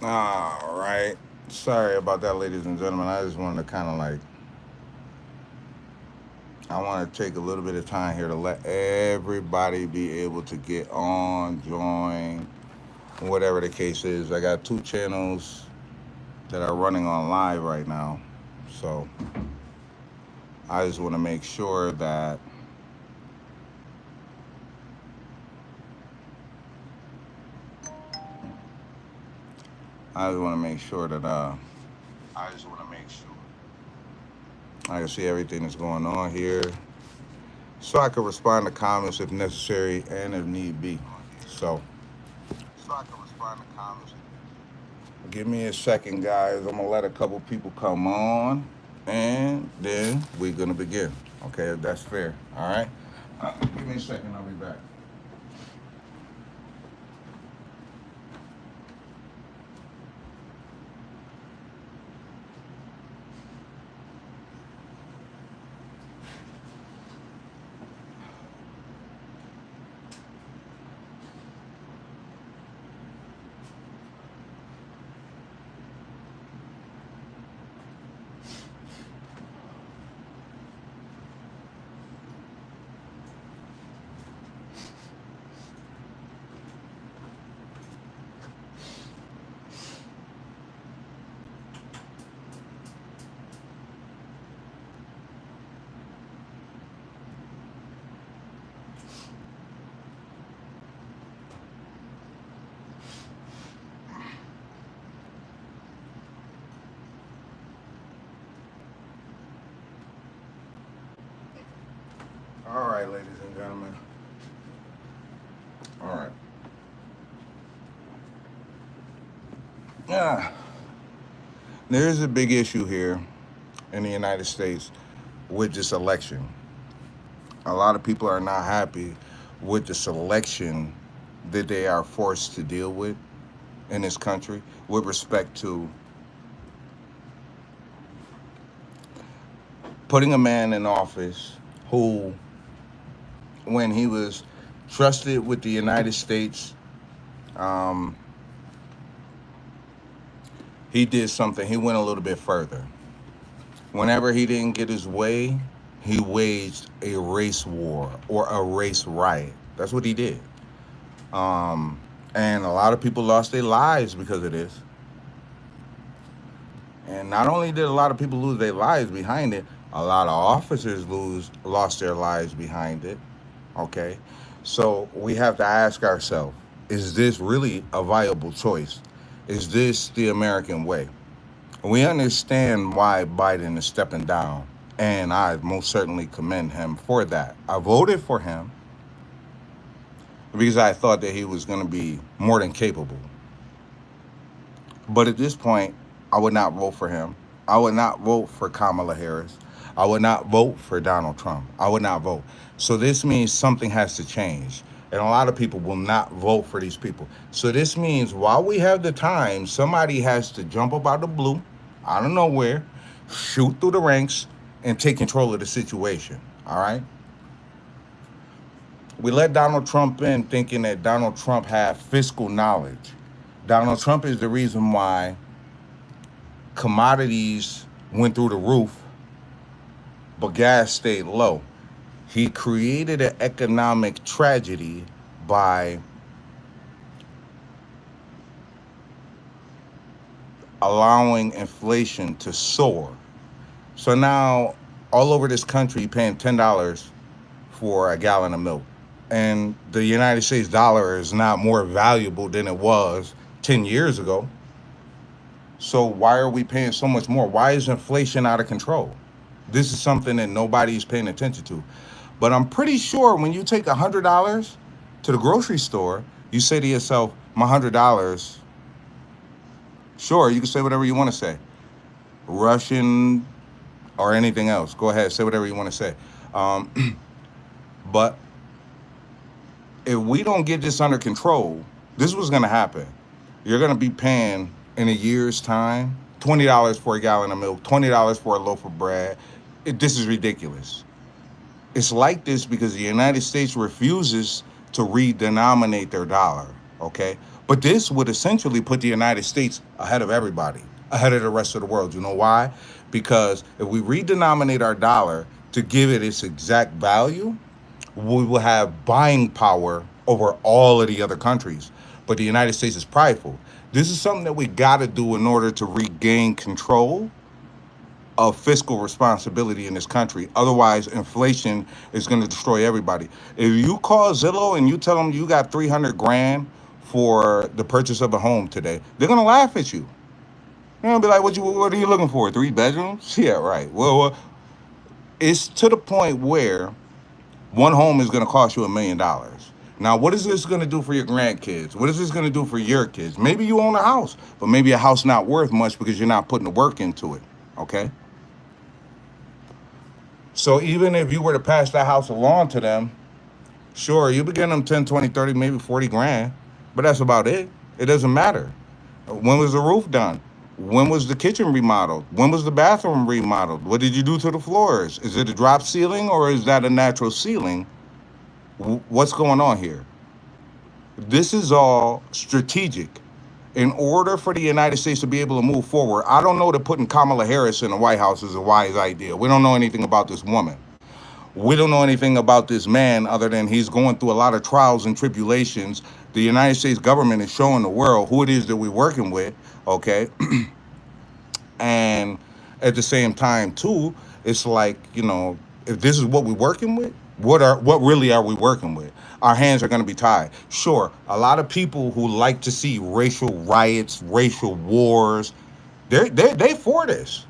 All right. Sorry about that, ladies and gentlemen. I just wanted to kind of like, I want to take a little bit of time here to let everybody be able to get on, join, whatever the case is. I got two channels that are running on live right now. So I just want to make sure that I just want to make sure that I just want to make sure I can see everything that's going on here, so I can respond to comments if necessary and if need be. So so I can respond to comments. Give me a second, guys. I'm gonna let a couple people come on, and then we're gonna begin. Okay, if that's fair. All right. Give me a second. I'll be back. All right, ladies and gentlemen. All right. Yeah. There is a big issue here in the United States with this election. A lot of people are not happy with the selection that they are forced to deal with in this country with respect to putting a man in office who, when he was trusted with the United States, um, he did something. He went a little bit further. Whenever he didn't get his way, he waged a race war or a race riot. That's what he did. Um, and a lot of people lost their lives because of this. And not only did a lot of people lose their lives behind it, a lot of officers lost their lives behind it. Okay, so we have to ask ourselves: is this really a viable choice? Is this the American way? We understand why Biden is stepping down, and I most certainly commend him for that. I voted for him because I thought that he was going to be more than capable. But at this point, I would not vote for him. I would not vote for Kamala Harris. I would not vote for Donald Trump. I would not vote. So this means something has to change. And a lot of people will not vote for these people. So this means while we have the time, somebody has to jump up out of the blue, out of nowhere, shoot through the ranks, and take control of the situation. All right? We let Donald Trump in thinking that Donald Trump had fiscal knowledge. Donald Trump is the reason why commodities went through the roof, but gas stayed low. He created an economic tragedy by allowing inflation to soar. So now, all over this country, you're paying $10 for a gallon of milk. And the United States dollar is not more valuable than it was 10 years ago. So why are we paying so much more? Why is inflation out of control? This is something that nobody's paying attention to. But I'm pretty sure when you take $100 to the grocery store, you say to yourself, my $100, sure, you can say whatever you want to say. Russian or anything else. Go ahead, say whatever you want to say. Um, but if we don't get this under control, this is what's going to happen. You're going to be paying in a year's time $20 for a gallon of milk, $20 for a loaf of bread. This is ridiculous. It's like this because the United States refuses to redenominate their dollar. Okay, but this would essentially put the United States ahead of everybody, ahead of the rest of the world. You know why? Because if we redenominate our dollar to give it its exact value, we will have buying power over all of the other countries. But the United States is prideful. This is something that we got to do in order to regain control of fiscal responsibility in this country. Otherwise, inflation is going to destroy everybody. If you call Zillow and you tell them you got 300 grand for the purchase of a home today, they're going to laugh at you. They're going to be like, what are you looking for? 3 bedrooms? Yeah, right. Well, it's to the point where one home is going to cost you $1 million. Now, what is this going to do for your grandkids? What is this going to do for your kids? Maybe you own a house, but maybe a house not worth much because you're not putting the work into it. Okay. So even if you were to pass that house along to them, sure, you begin them 10, 20, 30, maybe 40 grand, but that's about it. It doesn't matter. When was the roof done? When was the kitchen remodeled? When was the bathroom remodeled? What did you do to the floors? Is it a drop ceiling or is that a natural ceiling? What's going on here? This is all strategic. In order for the United States to be able to move forward, I don't know that putting Kamala Harris in the White House is a wise idea. We don't know anything about this woman. We don't know anything about this man other than he's going through a lot of trials and tribulations. The United States government is showing the world who it is that we're working with, okay? And at the same time, too, it's like, if this is what we're working with, what really are we working with? Our hands are going to be tied. Sure, a lot of people who like to see racial riots, racial wars, they for this.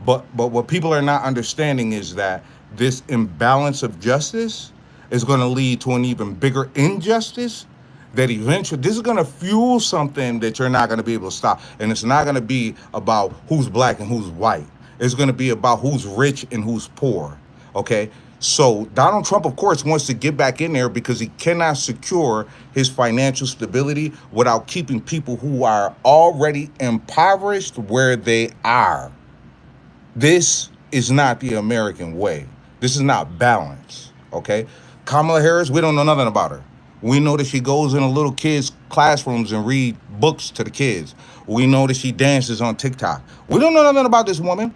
But what people are not understanding is that this imbalance of justice is going to lead to an even bigger injustice that eventually this is going to fuel something that you're not going to be able to stop. And it's not going to be about who's black and who's white. It's going to be about who's rich and who's poor. Okay. So Donald Trump, of course, wants to get back in there because he cannot secure his financial stability without keeping people who are already impoverished where they are. This is not the American way. This is not balance, okay? Kamala Harris, we don't know nothing about her. We know that she goes in a little kids' classrooms and read books to the kids. We know that she dances on TikTok. We don't know nothing about this woman.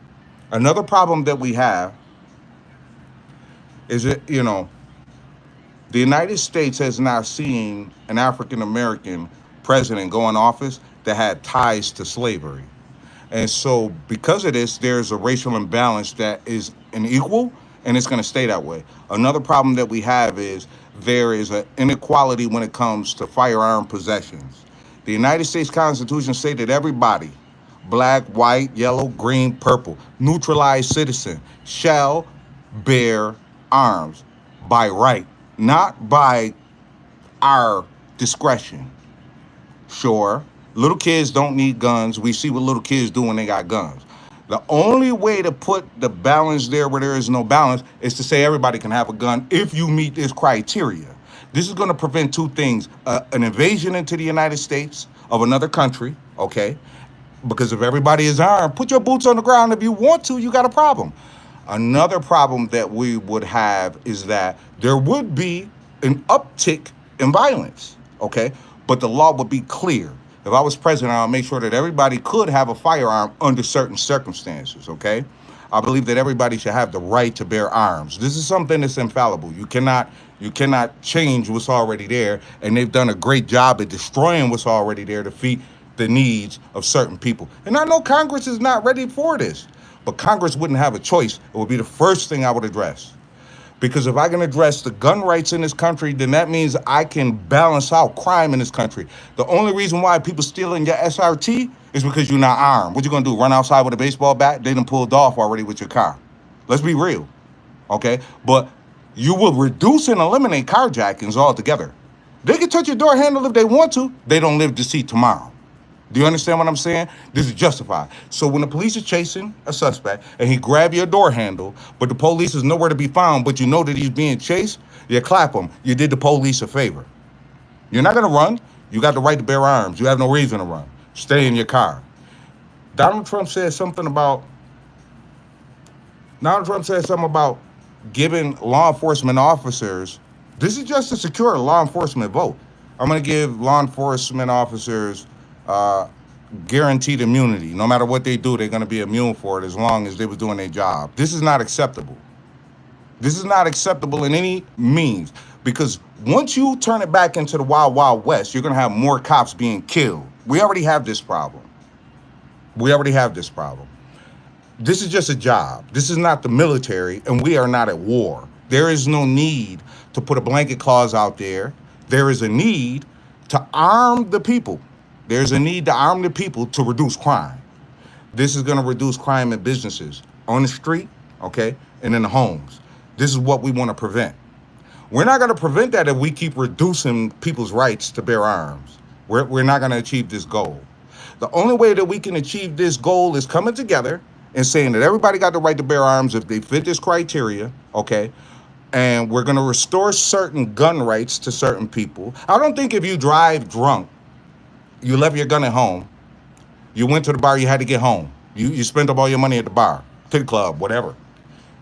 Another problem that we have is that, the United States has not seen an African American president go in office that had ties to slavery. And so because of this, there's a racial imbalance that is unequal and it's going to stay that way. Another problem that we have is there is an inequality when it comes to firearm possessions. The United States Constitution states that everybody, black, white, yellow, green, purple, neutralized citizen, shall bear arms by right, not by our discretion. Sure, little kids don't need guns. We see what little kids do when they got guns. The only way to put the balance there where there is no balance is to say everybody can have a gun if you meet this criteria. This is going to prevent two things: an invasion into the United States of another country, okay? Because if everybody is armed, put your boots on the ground. If you want to, you got a problem. Another problem that we would have is that there would be an uptick in violence, okay? But the law would be clear. If I was president, I'll make sure that everybody could have a firearm under certain circumstances, okay? I believe that everybody should have the right to bear arms. This is something that's infallible. You cannot change what's already there, and they've done a great job at destroying what's already there to feed the needs of certain people. And I know Congress is not ready for this, but Congress wouldn't have a choice. It would be the first thing I would address. Because if I can address the gun rights in this country, then that means I can balance out crime in this country. The only reason why people stealing your SRT is because you're not armed. What you gonna do, run outside with a baseball bat? They done pulled off already with your car. Let's be real, okay? But you will reduce and eliminate carjackings altogether. They can touch your door handle if they want to. They don't live to see tomorrow. Do you understand what I'm saying? This is justified. So when the police are chasing a suspect and he grab your door handle, but the police is nowhere to be found, but you know that he's being chased, you clap him. You did the police a favor. You're not going to run. You got the right to bear arms. You have no reason to run. Stay in your car. Donald Trump said something about giving law enforcement officers, this is just to secure a law enforcement vote. I'm going to give law enforcement officers uh, guaranteed immunity. No matter what they do, they're going to be immune for it as long as they was doing their job. This is not acceptable. This is not acceptable in any means, because once you turn it back into the wild, wild west, you're going to have more cops being killed. We already have this problem. We already have this problem. This is just a job. This is not the military, and we are not at war. There is no need to put a blanket clause out there. There is a need to arm the people. There's a need to arm the people to reduce crime. This is going to reduce crime in businesses, on the street, okay, and in the homes. This is what we want to prevent. We're not going to prevent that if we keep reducing people's rights to bear arms. We're not going to achieve this goal. The only way that we can achieve this goal is coming together and saying that everybody got the right to bear arms if they fit this criteria, okay? And we're going to restore certain gun rights to certain people. I don't think if you drive drunk, you left your gun at home, you went to the bar, you had to get home. You spent up all your money at the bar, to the club, whatever.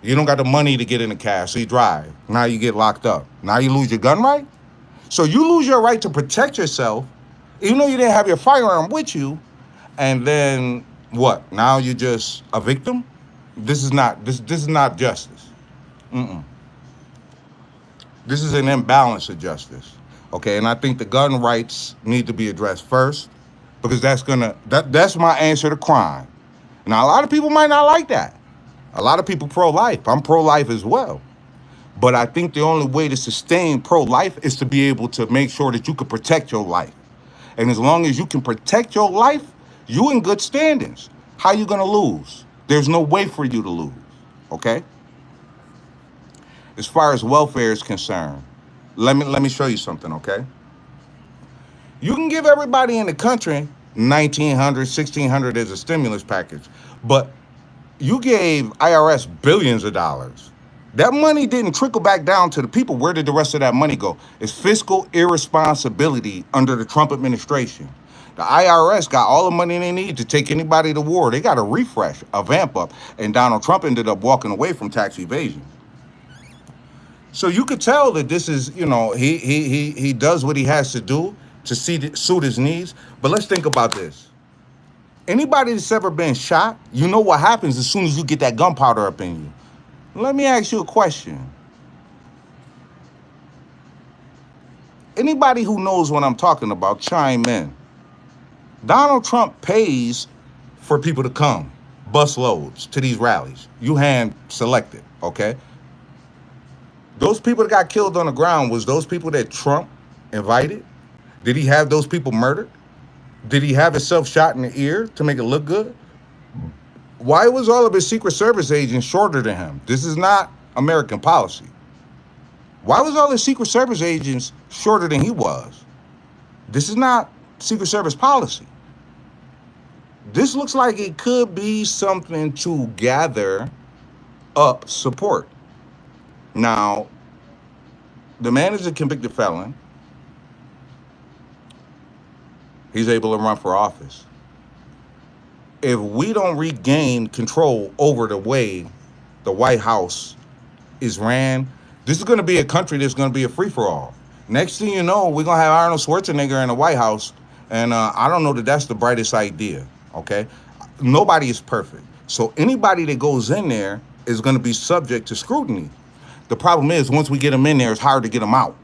You don't got the money to get in the cab, so you drive. Now you get locked up. Now you lose your gun right? So you lose your right to protect yourself, even though you didn't have your firearm with you, and then what? Now you're just a victim? This is not justice. Mm-mm. This is an imbalance of justice. Okay, and I think the gun rights need to be addressed first, because that's my answer to crime. Now a lot of people might not like that. A lot of people pro-life. I'm pro-life as well. But I think the only way to sustain pro-life is to be able to make sure that you can protect your life. And as long as you can protect your life, you in good standings. How you gonna lose? There's no way for you to lose, okay? As far as welfare is concerned, let me show you something, okay? You can give everybody in the country $1,900, $1,600 as a stimulus package, but you gave IRS billions of dollars. That money didn't trickle back down to the people. Where did the rest of that money go? It's fiscal irresponsibility under the Trump administration. The IRS got all the money they need to take anybody to war. They got a refresh, a vamp up, and Donald Trump ended up walking away from tax evasion. So you could tell that this is, he does what he has to do to suit his needs. But let's think about this. Anybody that's ever been shot, you know what happens as soon as you get that gunpowder up in you. Let me ask you a question. Anybody who knows what I'm talking about, chime in. Donald Trump pays for people to come, bus loads, to these rallies. You hand selected, okay? Those people that got killed on the ground, was those people that Trump invited? Did he have those people murdered? Did he have himself shot in the ear to make it look good? Why was all of his Secret Service agents shorter than him? This is not American policy. Why was all his Secret Service agents shorter than he was? This is not Secret Service policy. This looks like it could be something to gather up support. Now, the man is a convicted felon. He's able to run for office. If we don't regain control over the way the White House is ran, this is going to be a country that's going to be a free-for-all. Next thing you know, we're going to have Arnold Schwarzenegger in the White House, and I don't know that that's the brightest idea, okay? Nobody is perfect. So anybody that goes in there is going to be subject to scrutiny. The problem is, once we get them in there, it's hard to get them out.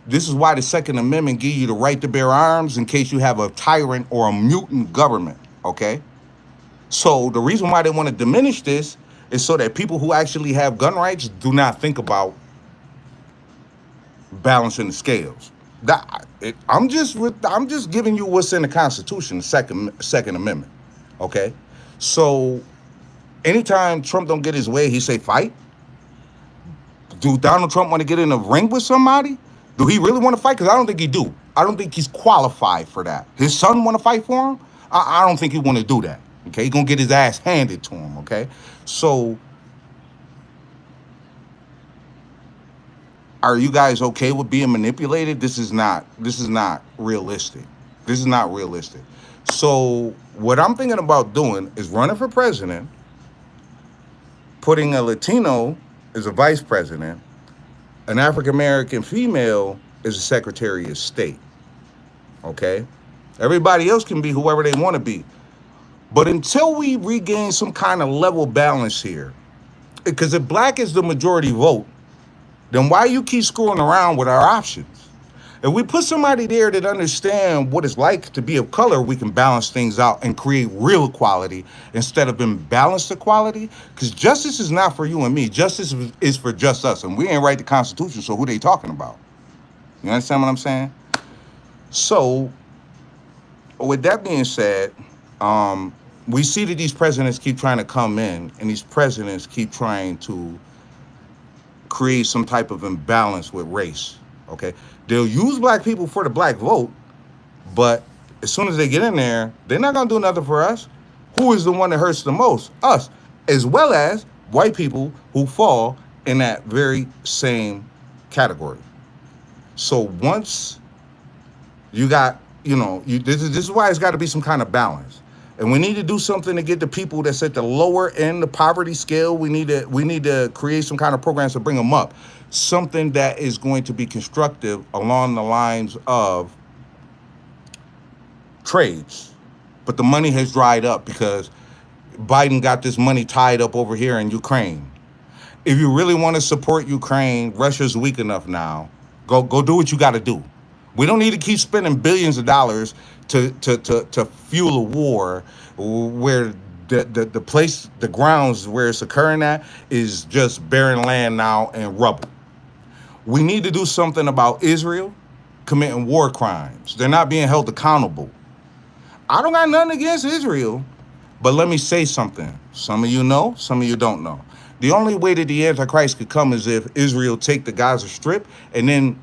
This is why the Second Amendment gives you the right to bear arms in case you have a tyrant or a mutant government, okay? So the reason why they want to diminish this is so that people who actually have gun rights do not think about balancing the scales. I'm just giving you what's in the Constitution, the Second Amendment, okay? So anytime Trump don't get his way, he say fight. Do Donald Trump want to get in a ring with somebody? Do he really want to fight? Because I don't think he do. I don't think he's qualified for that. His son want to fight for him? I don't think he want to do that. Okay, he's going to get his ass handed to him, okay? So, are you guys okay with being manipulated? This is not realistic. This is not realistic. So, what I'm thinking about doing is running for president, putting a Latino as a vice president, an African-American female is a Secretary of State. Okay? Everybody else can be whoever they want to be. But until we regain some kind of level balance here, because if black is the majority vote, then why you keep screwing around with our options? If we put somebody there that understand what it's like to be of color, we can balance things out and create real equality instead of imbalanced equality. Because justice is not for you and me. Justice is for just us. And we ain't write the Constitution, so who they talking about? You understand what I'm saying? So, with that being said, we see that these presidents keep trying to come in, and these presidents keep trying to create some type of imbalance with race. Okay, they'll use black people for the black vote, but as soon as they get in there, they're not gonna do nothing for us. Who is the one that hurts the most? Us, as well as white people who fall in that very same category. So once you got, this is why it's got to be some kind of balance. And we need to do something to get the people that's at the lower end, the poverty scale. We need to create some kind of programs to bring them up. Something that is going to be constructive along the lines of trades. But the money has dried up because Biden got this money tied up over here in Ukraine. If you really want to support Ukraine, Russia's weak enough now. Go do what you got to do. We don't need to keep spending billions of dollars to fuel a war where the grounds where it's occurring at is just barren land now and rubble. We need to do something about Israel committing war crimes. They're not being held accountable. I don't got nothing against Israel, but let me say something. Some of you know, some of you don't know. The only way that the Antichrist could come is if Israel take the Gaza Strip and then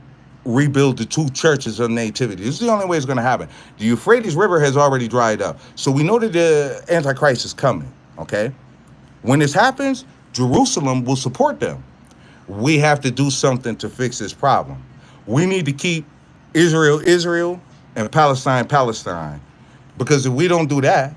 rebuild the two churches of nativity. This is the only way it's going to happen. The Euphrates River has already dried up. So we know that the Antichrist is coming, okay? When this happens, Jerusalem will support them. We have to do something to fix this problem. We need to keep Israel, Israel, and Palestine, Palestine. Because if we don't do that,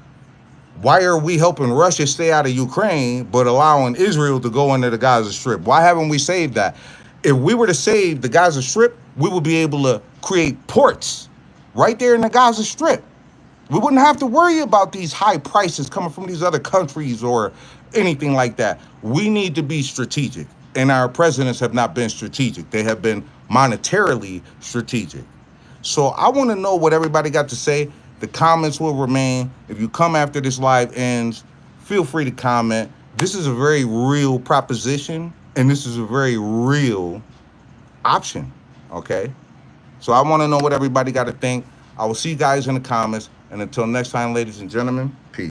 why are we helping Russia stay out of Ukraine, but allowing Israel to go into the Gaza Strip? Why haven't we saved that? If we were to save the Gaza Strip, we would be able to create ports right there in the Gaza Strip. We wouldn't have to worry about these high prices coming from these other countries or anything like that. We need to be strategic, and our presidents have not been strategic. They have been monetarily strategic. So I want to know what everybody got to say. The comments will remain. If you come after this live ends, feel free to comment. This is a very real proposition, and this is a very real option, okay? So I want to know what everybody got to think. I will see you guys in the comments. And until next time, ladies and gentlemen, peace.